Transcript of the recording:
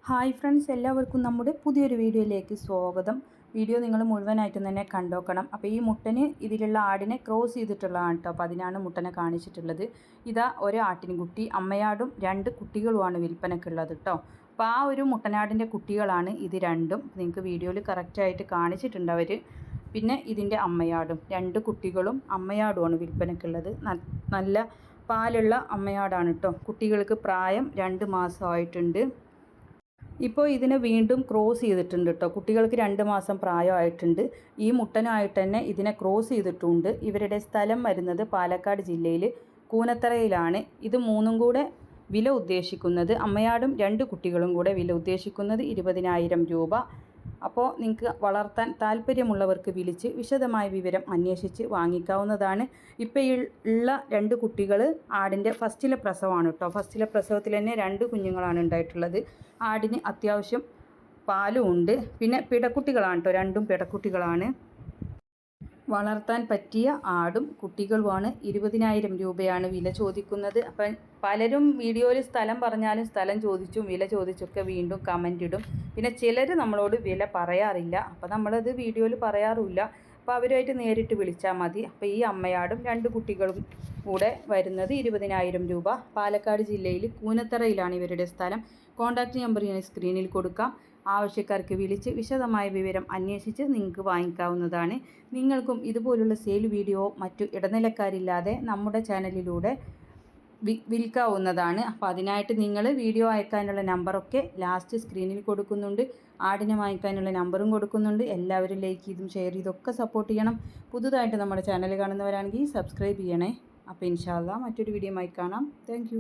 Hi friends, എല്ലാവർക്കും നമ്മുടെ പുതിയൊരു വീഡിയോയിലേക്ക് സ്വാഗതം. വീഡിയോ നിങ്ങൾ മുഴുവനായിട്ടും തന്നെ കണ്ടോക്കണം. അപ്പോൾ ഈ മുട്ടന് ഇതിലുള്ള ആടിനെ ക്രോസ് ചെയ്തിട്ടുള്ളതാണ് കേട്ടോ. അപ്പോൾ അതിനാണ് മുട്ടനെ കാണിച്ചിട്ടുള്ളത്. ഇതാ ഒരു ആട്ടിൻകുട്ടി, അമ്മയാടും 2 കുട്ടികളുമാണ് വിൽപ്പനക്കുള്ളത് കേട്ടോ. അപ്പോൾ ആ ഒരു മുട്ടനാടിൻ്റെ കുട്ടികളാണ് ഇത് രണ്ടും. നിങ്ങൾക്ക് വീഡിയോയിൽ കറക്റ്റായിട്ട് കാണിച്ചിട്ടുണ്ട് അവർ. പിന്നെ ഇതിൻ്റെ അമ്മയാടും 2 കുട്ടികളും അമ്മയാടുമാണ് വിൽപ്പനക്കുള്ളത്. നല്ല പാലുള്ള അമ്മയാടാണ് കേട്ടോ. കുട്ടികൾക്ക് പ്രായം 2 മാസമായിട്ടുണ്ട്. ഇപ്പോൾ ഇതിനെ വീണ്ടും ക്രോസ് ചെയ്തിട്ടുണ്ട് കേട്ടോ. കുട്ടികൾക്ക് 2 മാസം പ്രായമായിട്ടുണ്ട്. ഈ മുട്ടനായിട്ട് തന്നെ ഇതിനെ ക്രോസ് ചെയ്തിട്ടുണ്ട്. ഇവരുടെ സ്ഥലം വരുന്നത് പാലക്കാട് ജില്ലയിൽ കൂനത്തറയിലാണ്. ഇത് 3ഉം കൂടെ വില ഉദ്ദേശിക്കുന്നത്, അമ്മയാടും 2 കുട്ടികളും കൂടെ വില ഉദ്ദേശിക്കുന്നത് 20,000 രൂപ. അപ്പോൾ നിങ്ങൾക്ക് വളർത്താൻ താല്പര്യമുള്ളവർക്ക് വിളിച്ച് വിശദമായ വിവരം അന്വേഷിച്ച് വാങ്ങിക്കാവുന്നതാണ്. ഇപ്പോൾ ഉള്ള 2 കുട്ടികൾ ആടിൻ്റെ ഫസ്റ്റിലെ പ്രസവമാണ് കേട്ടോ. ഫസ്റ്റിലെ പ്രസവത്തിൽ തന്നെ 2 കുഞ്ഞുങ്ങളാണ് ഉണ്ടായിട്ടുള്ളത്. ആടിന് അത്യാവശ്യം പാലും ഉണ്ട്. പിന്നെ പിടക്കുട്ടികളാണ് കേട്ടോ, 2ഉം പിടക്കുട്ടികളാണ്. വളർത്താൻ പറ്റിയ ആടും കുട്ടികളുമാണ്. 20,000 രൂപയാണ് വില ചോദിക്കുന്നത്. അപ്പം പലരും വീഡിയോയിൽ സ്ഥലം പറഞ്ഞാലും സ്ഥലം ചോദിച്ചും വില ചോദിച്ചൊക്കെ വീണ്ടും കമൻ്റ് ഇടും. പിന്നെ ചിലർ നമ്മളോട് വില പറയാറില്ല. അപ്പോൾ നമ്മളത് വീഡിയോയിൽ പറയാറുമില്ല. അപ്പോൾ അവരുമായിട്ട് നേരിട്ട് വിളിച്ചാൽ മതി. അപ്പോൾ ഈ അമ്മയാടും 2 കുട്ടികളും കൂടെ വരുന്നത് 20,000 രൂപ. പാലക്കാട് ജില്ലയിൽ കൂനത്തറയിലാണ് ഇവരുടെ സ്ഥലം. കോൺടാക്റ്റ് നമ്പർ ഞാൻ സ്ക്രീനിൽ കൊടുക്കാം. ആവശ്യക്കാർക്ക് വിളിച്ച് വിശദമായ വിവരം അന്വേഷിച്ച് നിങ്ങൾക്ക് വാങ്ങിക്കാവുന്നതാണ്. നിങ്ങൾക്കും ഇതുപോലുള്ള സെയിൽ വീഡിയോ മറ്റു ഇടനിലക്കാരില്ലാതെ നമ്മുടെ ചാനലിലൂടെ വിൽക്കാവുന്നതാണ്. അപ്പോൾ അതിനായിട്ട് നിങ്ങൾ വീഡിയോ അയക്കാനുള്ള നമ്പറൊക്കെ ലാസ്റ്റ് സ്ക്രീനിൽ കൊടുക്കുന്നുണ്ട്. ആടിനെ വാങ്ങിക്കാനുള്ള നമ്പറും കൊടുക്കുന്നുണ്ട്. എല്ലാവരും ലൈക്ക് ചെയ്തും ഷെയർ ചെയ്തൊക്കെ സപ്പോർട്ട് ചെയ്യണം. പുതുതായിട്ട് നമ്മുടെ ചാനൽ കാണുന്നവരാണെങ്കിൽ സബ്സ്ക്രൈബ് ചെയ്യണേ. അപ്പോൾ ഇൻഷാ അല്ലാഹ് മറ്റൊരു വീഡിയോയുമായി കാണാം. താങ്ക്